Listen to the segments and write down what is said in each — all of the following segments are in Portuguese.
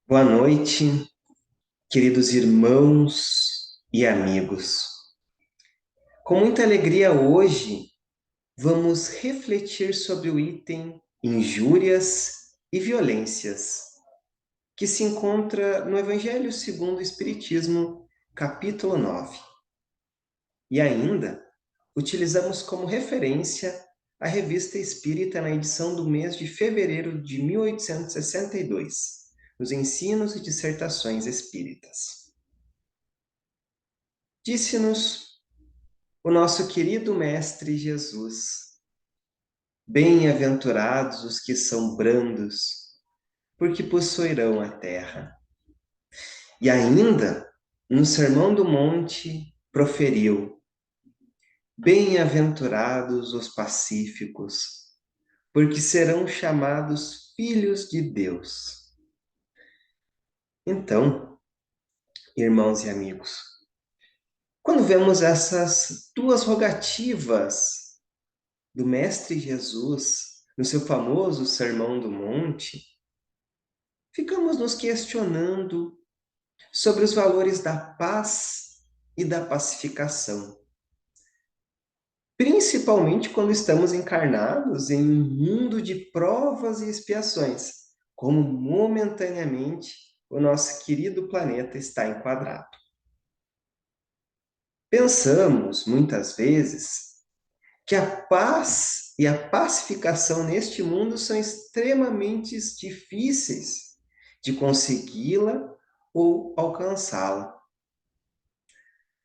Boa noite, queridos irmãos e amigos. Com muita alegria hoje, vamos refletir sobre o item injúrias e violências, que se encontra no Evangelho segundo o Espiritismo, capítulo 9. E ainda, utilizamos como referência a Revista Espírita na edição do mês de fevereiro de 1862, Os Ensinos e Dissertações Espíritas. Disse-nos o nosso querido Mestre Jesus: Bem-aventurados os que são brandos, porque possuirão a terra. E ainda, no Sermão do Monte, proferiu: Bem-aventurados os pacíficos, porque serão chamados filhos de Deus. Então, irmãos e amigos, quando vemos essas duas rogativas do Mestre Jesus, no seu famoso Sermão do Monte, ficamos nos questionando sobre os valores da paz e da pacificação, principalmente quando estamos encarnados em um mundo de provas e expiações, como momentaneamente o nosso querido planeta está enquadrado. Pensamos, muitas vezes, que a paz e a pacificação neste mundo são extremamente difíceis de consegui-la ou alcançá-la.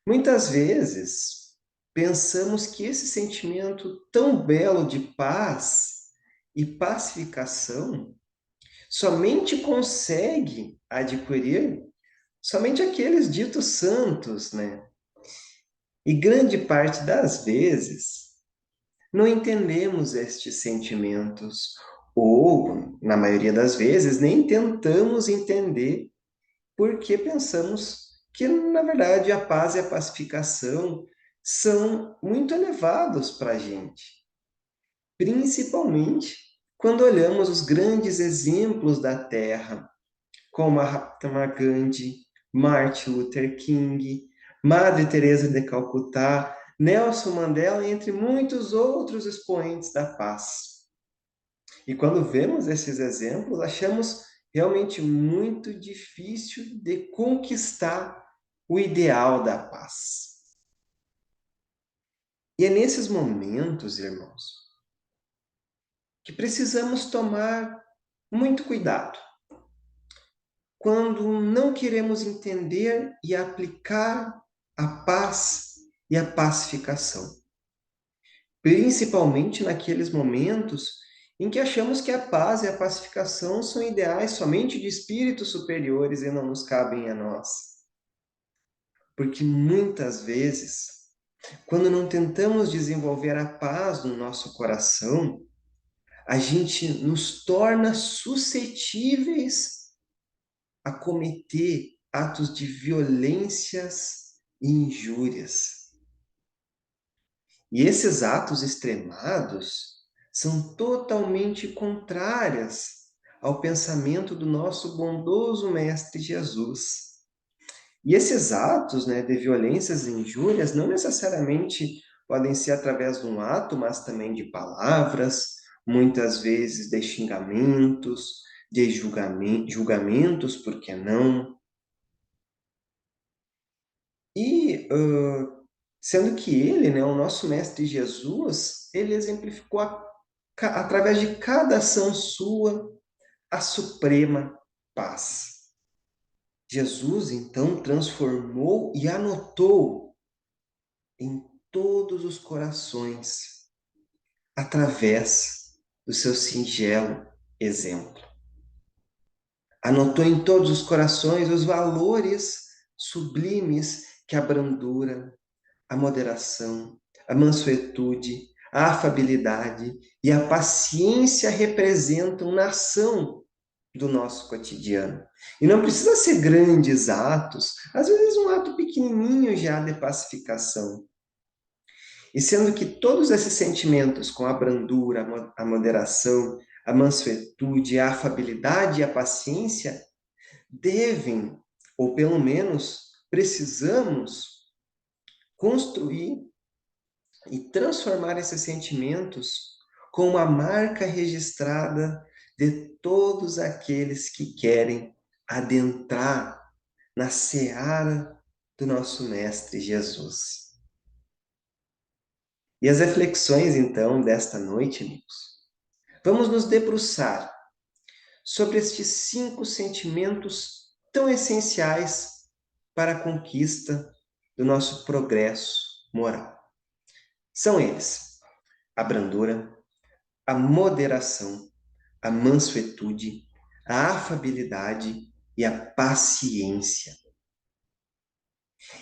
Muitas vezes pensamos que esse sentimento tão belo de paz e pacificação somente consegue adquirir somente aqueles ditos santos, né? E grande parte das vezes não entendemos estes sentimentos, ou, na maioria das vezes, nem tentamos entender porque pensamos que, na verdade, a paz e a pacificação são muito elevados para a gente, principalmente quando olhamos os grandes exemplos da Terra, como Mahatma Gandhi, Martin Luther King, Madre Teresa de Calcutá, Nelson Mandela, entre muitos outros expoentes da paz. E quando vemos esses exemplos, achamos realmente muito difícil de conquistar o ideal da paz. E é nesses momentos, irmãos, que precisamos tomar muito cuidado quando não queremos entender e aplicar a paz e a pacificação, principalmente naqueles momentos em que achamos que a paz e a pacificação são ideais somente de espíritos superiores e não nos cabem a nós. Porque muitas vezes, quando não tentamos desenvolver a paz no nosso coração, a gente nos torna suscetíveis a cometer atos de violências e injúrias. E esses atos extremados são totalmente contrários ao pensamento do nosso bondoso Mestre Jesus. E esses atos, né, de violências e injúrias não necessariamente podem ser através de um ato, mas também de palavras, muitas vezes de xingamentos, de julgamentos, por que não? E sendo que ele, né, o nosso Mestre Jesus, ele exemplificou através de cada ação sua a suprema paz. Jesus, então, transformou e anotou em todos os corações através do seu singelo exemplo. Anotou em todos os corações os valores sublimes que a brandura, a moderação, a mansuetude, a afabilidade e a paciência representam na ação do nosso cotidiano. E não precisa ser grandes atos, às vezes um ato pequenininho já de pacificação. E sendo que todos esses sentimentos, com a brandura, a moderação, a mansuetude, a afabilidade e a paciência, devem, ou pelo menos precisamos, construir e transformar esses sentimentos com uma marca registrada de todos aqueles que querem adentrar na seara do nosso Mestre Jesus. E as reflexões, então, desta noite, amigos, vamos nos debruçar sobre estes 5 sentimentos tão essenciais para a conquista do nosso progresso moral. São eles: a brandura, a moderação, a mansuetude, a afabilidade e a paciência.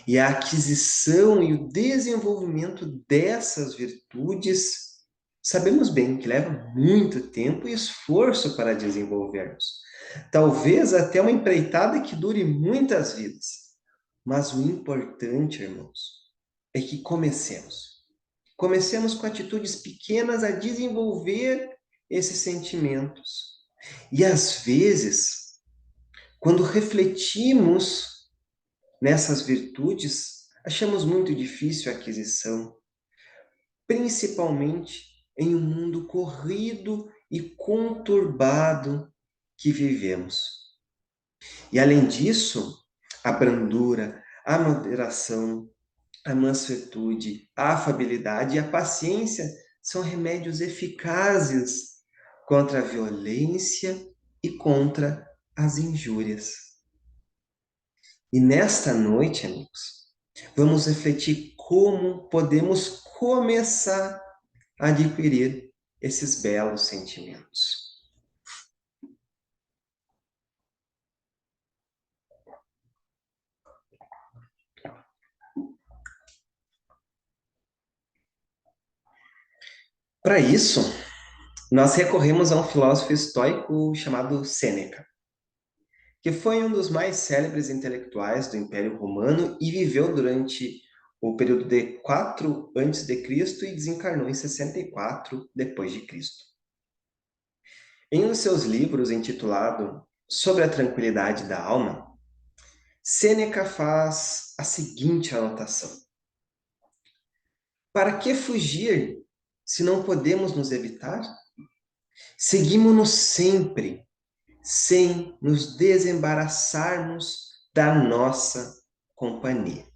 E a aquisição e o desenvolvimento dessas virtudes, sabemos bem que leva muito tempo e esforço para desenvolvermos. Talvez até uma empreitada que dure muitas vidas. Mas o importante, irmãos, é que comecemos. Comecemos com atitudes pequenas a desenvolver esses sentimentos. E às vezes, quando refletimos nessas virtudes, achamos muito difícil a aquisição, principalmente em um mundo corrido e conturbado que vivemos. E além disso, a brandura, a moderação, a mansuetude, a afabilidade e a paciência são remédios eficazes contra a violência e contra as injúrias. E nesta noite, amigos, vamos refletir como podemos começar a adquirir esses belos sentimentos. Para isso, nós recorremos a um filósofo estoico chamado Sêneca, que foi um dos mais célebres intelectuais do Império Romano e viveu durante o período de 4 a.C. e desencarnou em 64 depois de Cristo. Em um dos seus livros intitulado Sobre a Tranquilidade da Alma, Sêneca faz a seguinte anotação: para que fugir se não podemos nos evitar? Seguimos-nos sempre, sem nos desembaraçarmos da nossa companhia.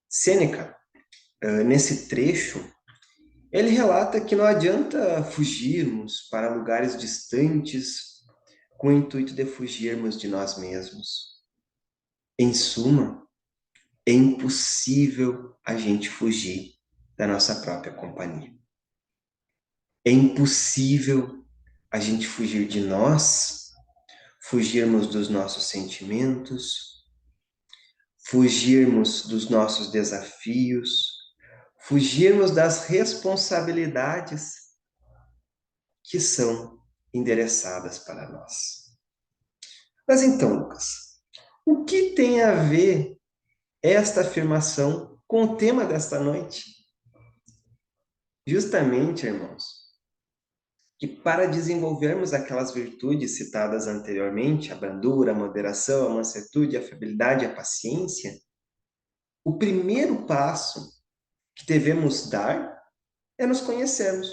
Sêneca, nesse trecho, ele relata que não adianta fugirmos para lugares distantes com o intuito de fugirmos de nós mesmos. Em suma, é impossível a gente fugir da nossa própria companhia. É impossível a gente fugir de nós, fugirmos dos nossos sentimentos, fugirmos dos nossos desafios, fugirmos das responsabilidades que são endereçadas para nós. Mas então, Lucas, o que tem a ver esta afirmação com o tema desta noite? Justamente, irmãos, que para desenvolvermos aquelas virtudes citadas anteriormente, a brandura, a moderação, a mansuetude, a afabilidade, a paciência, o primeiro passo que devemos dar é nos conhecermos.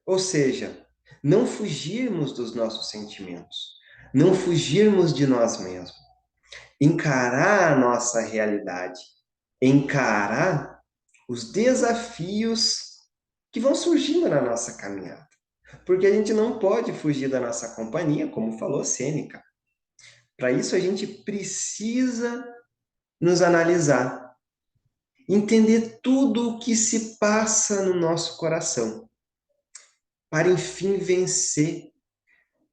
Ou seja, não fugirmos dos nossos sentimentos, não fugirmos de nós mesmos, encarar a nossa realidade, encarar os desafios que vão surgindo na nossa caminhada. Porque a gente não pode fugir da nossa companhia, como falou Sêneca. Para isso, a gente precisa nos analisar, entender tudo o que se passa no nosso coração, para enfim vencer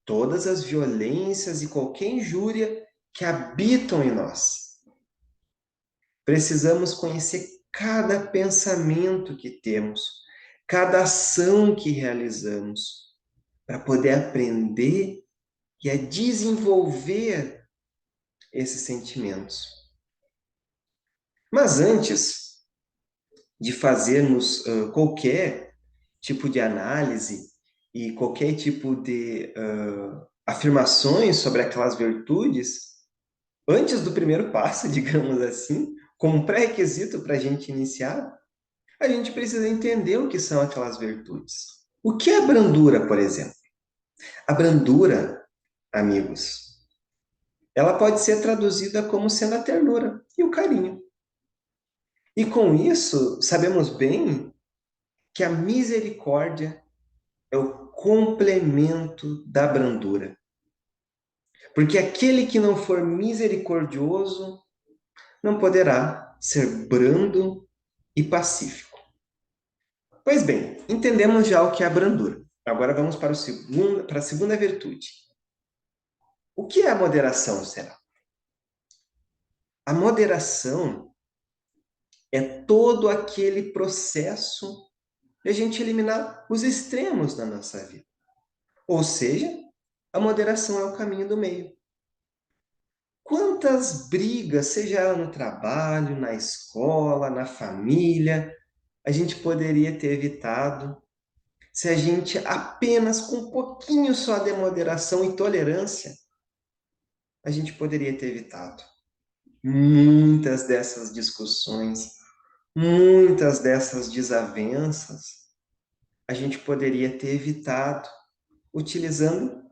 todas as violências e qualquer injúria que habitam em nós. Precisamos conhecer cada pensamento que temos, cada ação que realizamos, para poder aprender e a desenvolver esses sentimentos. Mas antes de fazermos qualquer tipo de análise e qualquer tipo de afirmações sobre aquelas virtudes antes do primeiro passo, digamos assim, como pré-requisito para a gente iniciar, a gente precisa entender o que são aquelas virtudes. O que é brandura, por exemplo? A brandura, amigos, ela pode ser traduzida como sendo a ternura e o carinho. E com isso, sabemos bem que a misericórdia é o complemento da brandura. Porque aquele que não for misericordioso não poderá ser brando e pacífico. Pois bem, entendemos já o que é a brandura. Agora vamos para a segunda virtude. O que é a moderação, será? A moderação é todo aquele processo de a gente eliminar os extremos da nossa vida. Ou seja, a moderação é o caminho do meio. Quantas brigas, seja ela no trabalho, na escola, na família, a gente poderia ter evitado se a gente apenas com um pouquinho só de moderação e tolerância, a gente poderia ter evitado muitas dessas discussões, muitas dessas desavenças, a gente poderia ter evitado utilizando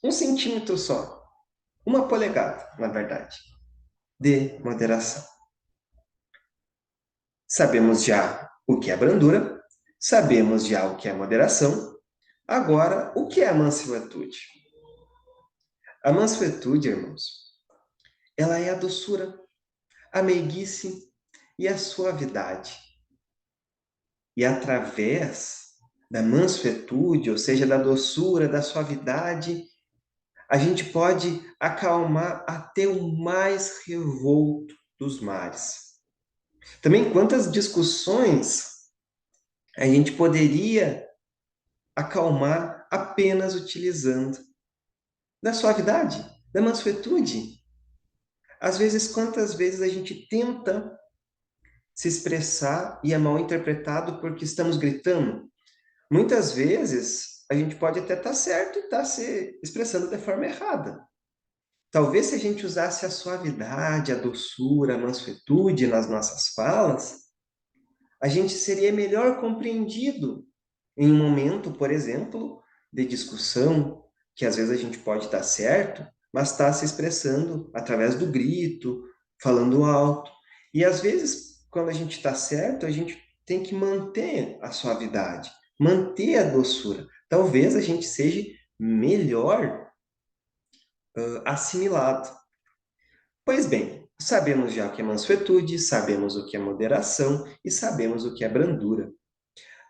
1 centímetro só, uma polegada, na verdade, de moderação. Sabemos já o que é brandura, sabemos já o que é moderação, agora o que é a mansuetude? A mansuetude, irmãos, ela é a doçura, a meiguice e a suavidade. E através da mansuetude, ou seja, da doçura, da suavidade, a gente pode acalmar até o mais revolto dos mares. Também quantas discussões a gente poderia acalmar apenas utilizando da suavidade, da mansuetude. Às vezes, quantas vezes a gente tenta se expressar e é mal interpretado porque estamos gritando? Muitas vezes a gente pode até estar certo e estar se expressando de forma errada. Talvez se a gente usasse a suavidade, a doçura, a mansuetude nas nossas falas, a gente seria melhor compreendido em um momento, por exemplo, de discussão, que às vezes a gente pode estar certo, mas está se expressando através do grito, falando alto. E às vezes, quando a gente está certo, a gente tem que manter a suavidade, manter a doçura. Talvez a gente seja melhor assimilado. Pois bem, sabemos já o que é mansuetude, sabemos o que é moderação e sabemos o que é brandura.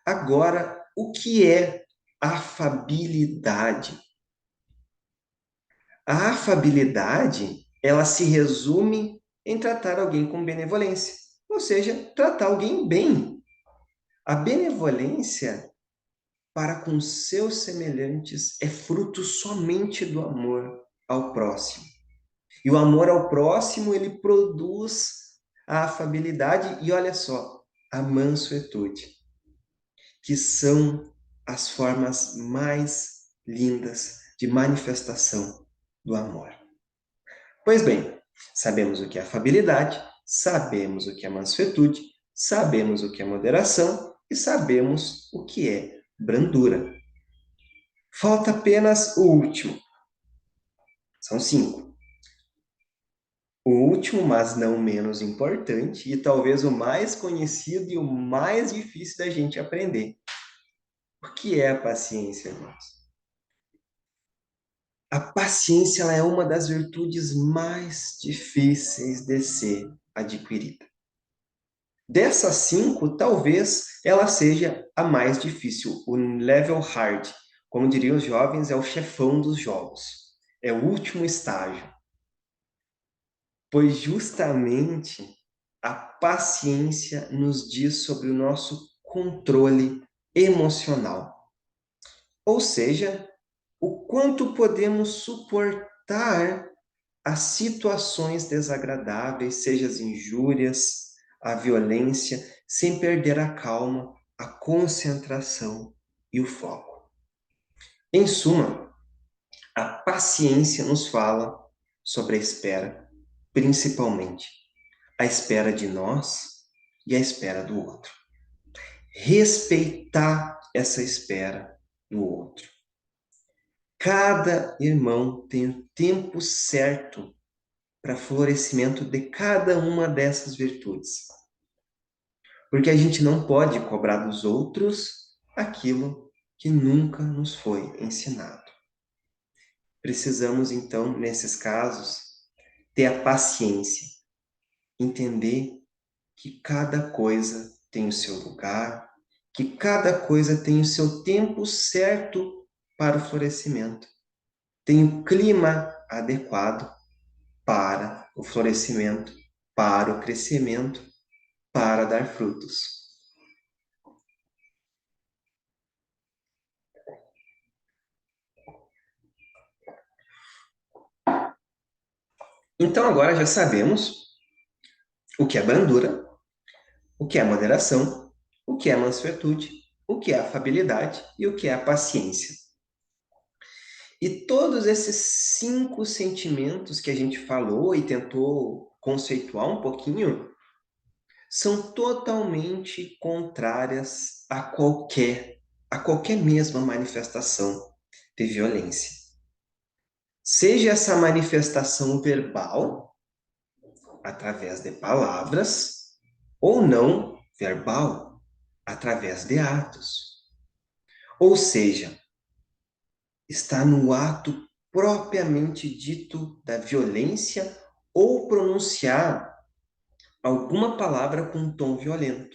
Agora, o que é afabilidade? A afabilidade, ela se resume em tratar alguém com benevolência, ou seja, tratar alguém bem. A benevolência para com seus semelhantes é fruto somente do amor ao próximo. E o amor ao próximo, ele produz a afabilidade e olha só, a mansuetude, que são as formas mais lindas de manifestação do amor. Pois bem, sabemos o que é afabilidade, sabemos o que é mansuetude, sabemos o que é moderação e sabemos o que é brandura. Falta apenas o último. São 5. O último, mas não menos importante, e talvez o mais conhecido e o mais difícil da gente aprender. O que é a paciência, irmãos? A paciência ela é uma das virtudes mais difíceis de ser adquirida. Dessas 5, talvez ela seja a mais difícil, o level hard. Como diriam os jovens, é o chefão dos jogos. É o último estágio. Pois justamente a paciência nos diz sobre o nosso controle emocional. Ou seja, o quanto podemos suportar as situações desagradáveis, seja as injúrias, a violência, sem perder a calma, a concentração e o foco. Em suma, A paciência nos fala sobre a espera, principalmente a espera de nós e a espera do outro. Respeitar essa espera do outro. Cada irmão tem o tempo certo para florescimento de cada uma dessas virtudes. Porque a gente não pode cobrar dos outros aquilo que nunca nos foi ensinado. Precisamos, então, nesses casos, ter a paciência, entender que cada coisa tem o seu lugar, que cada coisa tem o seu tempo certo para o florescimento, tem o clima adequado para o florescimento, para o crescimento, para dar frutos. Então agora já sabemos o que é brandura, o que é moderação, o que é mansuetude, o que é afabilidade e o que é a paciência. E todos esses 5 sentimentos que a gente falou e tentou conceituar um pouquinho são totalmente contrárias a qualquer mesma manifestação de violência. Seja essa manifestação verbal, através de palavras, ou não verbal, através de atos. Ou seja, está no ato propriamente dito da violência ou pronunciar alguma palavra com um tom violento.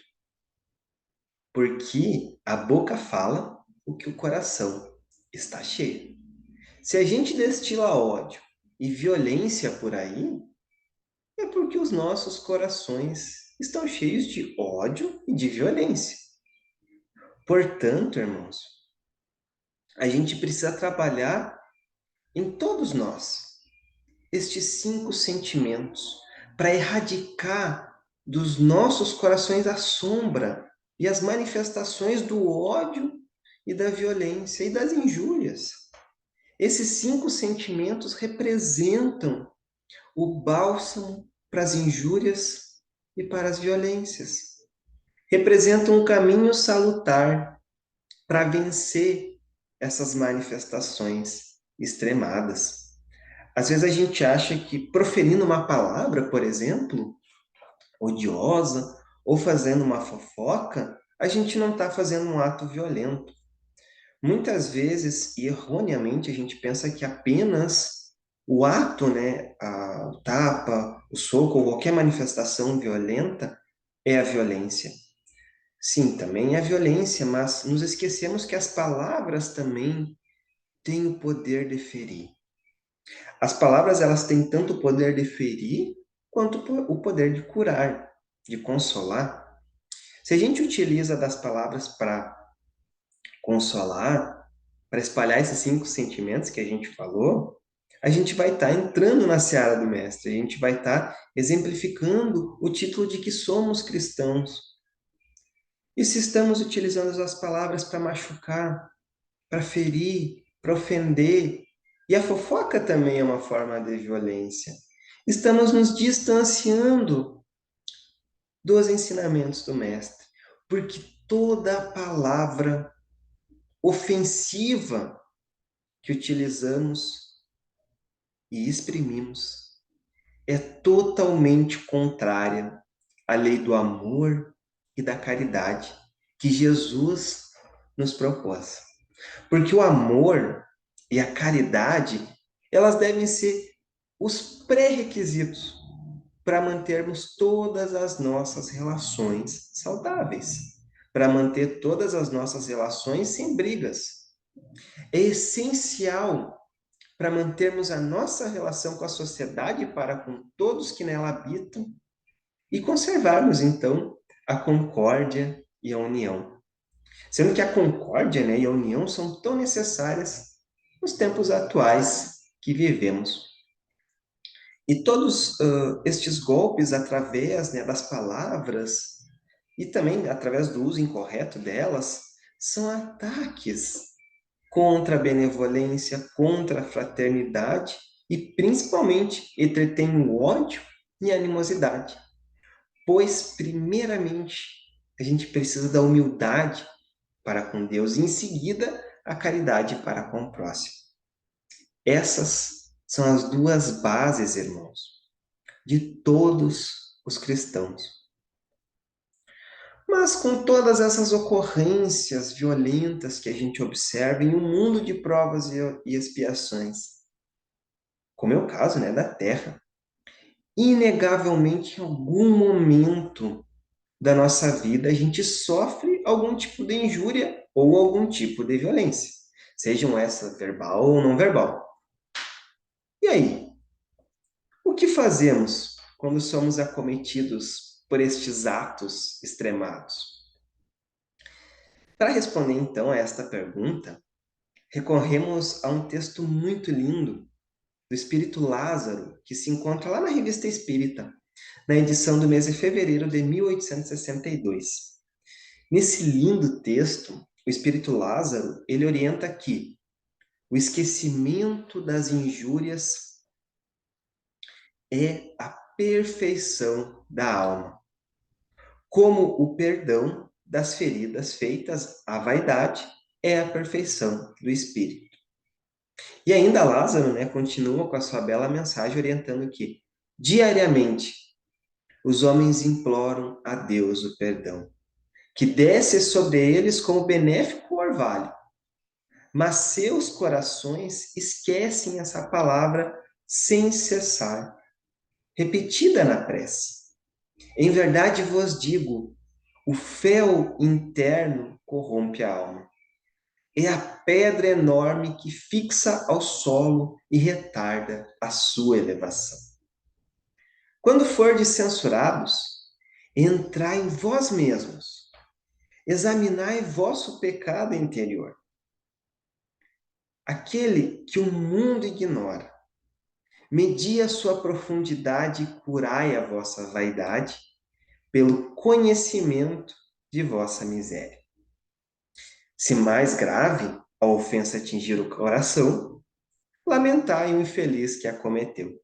Porque a boca fala o que o coração está cheio. Se a gente destila ódio e violência por aí, é porque os nossos corações estão cheios de ódio e de violência. Portanto, irmãos, a gente precisa trabalhar em todos nós estes 5 sentimentos para erradicar dos nossos corações a sombra e as manifestações do ódio e da violência e das injúrias. Esses 5 sentimentos representam o bálsamo para as injúrias e para as violências. Representam um caminho salutar para vencer essas manifestações extremadas. Às vezes a gente acha que proferindo uma palavra, por exemplo, odiosa, ou fazendo uma fofoca, a gente não está fazendo um ato violento. Muitas vezes, e erroneamente, a gente pensa que apenas o ato, né, o tapa, o soco ou qualquer manifestação violenta é a violência. Sim, também é a violência, mas nos esquecemos que as palavras também têm o poder de ferir. As palavras, elas têm tanto o poder de ferir quanto o poder de curar, de consolar. Se a gente utiliza das palavras para consolar, para espalhar esses 5 sentimentos que a gente falou, a gente vai estar entrando na seara do Mestre, a gente vai estar exemplificando o título de que somos cristãos. E se estamos utilizando as palavras para machucar, para ferir, para ofender, e a fofoca também é uma forma de violência, estamos nos distanciando dos ensinamentos do Mestre, porque toda palavra ofensiva que utilizamos e exprimimos é totalmente contrária à lei do amor e da caridade que Jesus nos propôs. Porque o amor e a caridade, elas devem ser os pré-requisitos para mantermos todas as nossas relações saudáveis, para manter todas as nossas relações sem brigas. É essencial para mantermos a nossa relação com a sociedade para com todos que nela habitam e conservarmos, então, a concórdia e a união. Sendo que a concórdia, né, e a união são tão necessárias nos tempos atuais que vivemos. E todos estes golpes através, né, das palavras e também através do uso incorreto delas são ataques contra a benevolência, contra a fraternidade e, principalmente, entretém o ódio e a animosidade. Pois, primeiramente, a gente precisa da humildade para com Deus e, em seguida, a caridade para com o próximo. Essas são as duas bases, irmãos, de todos os cristãos. Mas com todas essas ocorrências violentas que a gente observa em um mundo de provas e expiações, como é o caso, né, da Terra, inegavelmente em algum momento da nossa vida a gente sofre algum tipo de injúria ou algum tipo de violência, sejam essa verbal ou não verbal. E aí, o que fazemos quando somos acometidos por estes atos extremados? Para responder então a esta pergunta, recorremos a um texto muito lindo do Espírito Lázaro, que se encontra lá na Revista Espírita, na edição do mês de fevereiro de 1862. Nesse lindo texto, o Espírito Lázaro, ele orienta que o esquecimento das injúrias é a perfeição da alma, como o perdão das feridas feitas à vaidade é a perfeição do espírito. E ainda Lázaro, né, continua com a sua bela mensagem orientando que diariamente os homens imploram a Deus o perdão, que desce sobre eles como benéfico orvalho, mas seus corações esquecem essa palavra sem cessar, repetida na prece. Em verdade vos digo, o fel interno corrompe a alma. É a pedra enorme que fixa ao solo e retarda a sua elevação. Quando fordes censurados, entrai em vós mesmos, examinai vosso pecado interior. Aquele que o mundo ignora, medi a sua profundidade e curai a vossa vaidade pelo conhecimento de vossa miséria. Se mais grave a ofensa atingir o coração, lamentai o infeliz que a cometeu,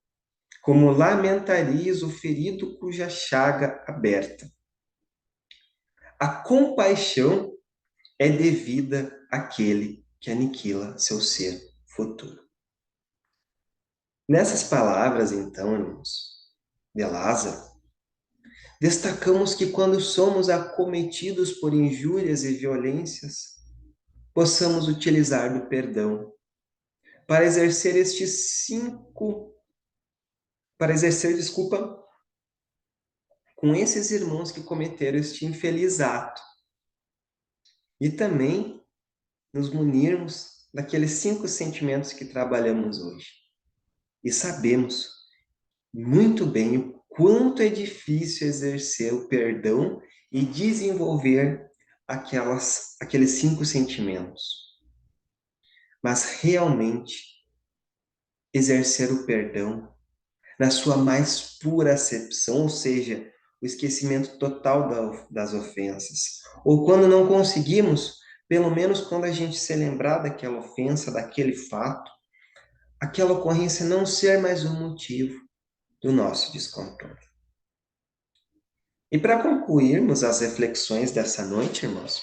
como lamentarias o ferido cuja chaga aberta. A compaixão é devida àquele que aniquila seu ser futuro. Nessas palavras, então, irmãos, de Lázaro, destacamos que quando somos acometidos por injúrias e violências, possamos utilizar do perdão para exercer desculpa, com esses irmãos que cometeram este infeliz ato. E também nos munirmos daqueles 5 sentimentos que trabalhamos hoje. E sabemos muito bem o quanto é difícil exercer o perdão e desenvolver aqueles 5 sentimentos. Mas realmente exercer o perdão na sua mais pura acepção, ou seja, o esquecimento total das ofensas. Ou quando não conseguimos, pelo menos quando a gente se lembrar daquela ofensa, daquele fato, aquela ocorrência não ser mais um motivo do nosso descontrole. E para concluirmos as reflexões dessa noite, irmãos,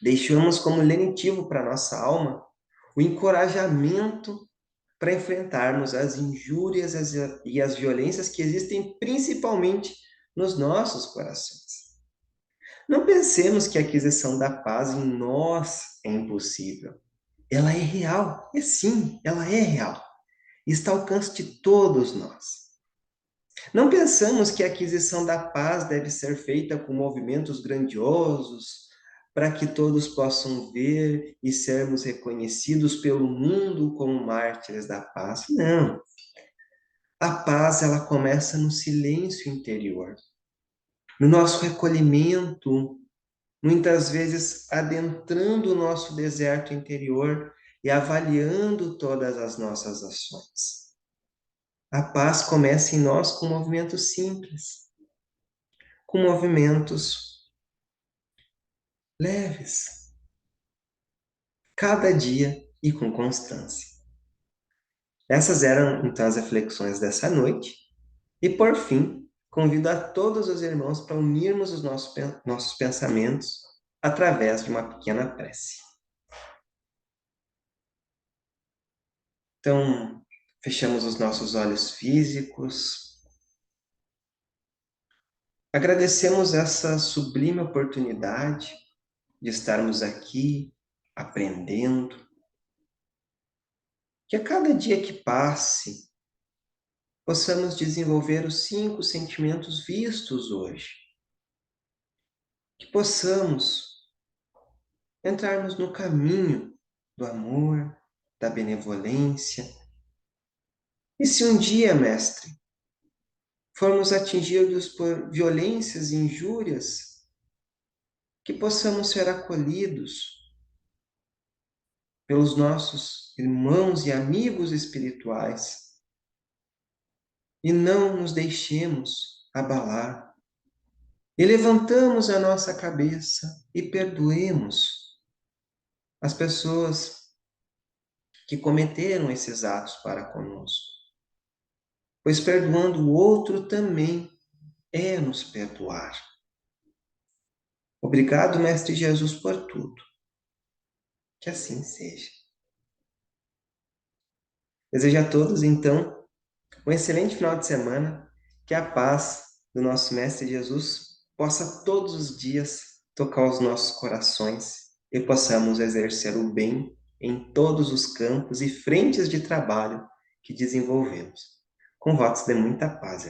deixamos como lenitivo para nossa alma o encorajamento para enfrentarmos as injúrias e as violências que existem principalmente nos nossos corações. Não pensemos que a aquisição da paz em nós é impossível. Ela é real, é sim, ela é real. Está ao alcance de todos nós. Não pensamos que a aquisição da paz deve ser feita com movimentos grandiosos, para que todos possam ver e sermos reconhecidos pelo mundo como mártires da paz. Não. A paz, ela começa no silêncio interior, no nosso recolhimento, muitas vezes adentrando o nosso deserto interior e avaliando todas as nossas ações. A paz começa em nós com movimentos simples, com movimentos leves, cada dia e com constância. Essas eram, então, as reflexões dessa noite. E, por fim, convido a todos os irmãos para unirmos os nossos pensamentos através de uma pequena prece. Então, fechamos os nossos olhos físicos. Agradecemos essa sublime oportunidade de estarmos aqui aprendendo. Que a cada dia que passe, possamos desenvolver os 5 sentimentos vistos hoje. Que possamos entrarmos no caminho do amor, da benevolência. E se um dia, mestre, formos atingidos por violências e injúrias, que possamos ser acolhidos pelos nossos irmãos e amigos espirituais e não nos deixemos abalar. E levantamos a nossa cabeça e perdoemos as pessoas que cometeram esses atos para conosco. Pois perdoando o outro também é nos perdoar. Obrigado, Mestre Jesus, por tudo. Que assim seja. Desejo a todos, então, um excelente final de semana. Que a paz do nosso Mestre Jesus possa todos os dias tocar os nossos corações e possamos exercer o bem em todos os campos e frentes de trabalho que desenvolvemos. Com votos de muita paz,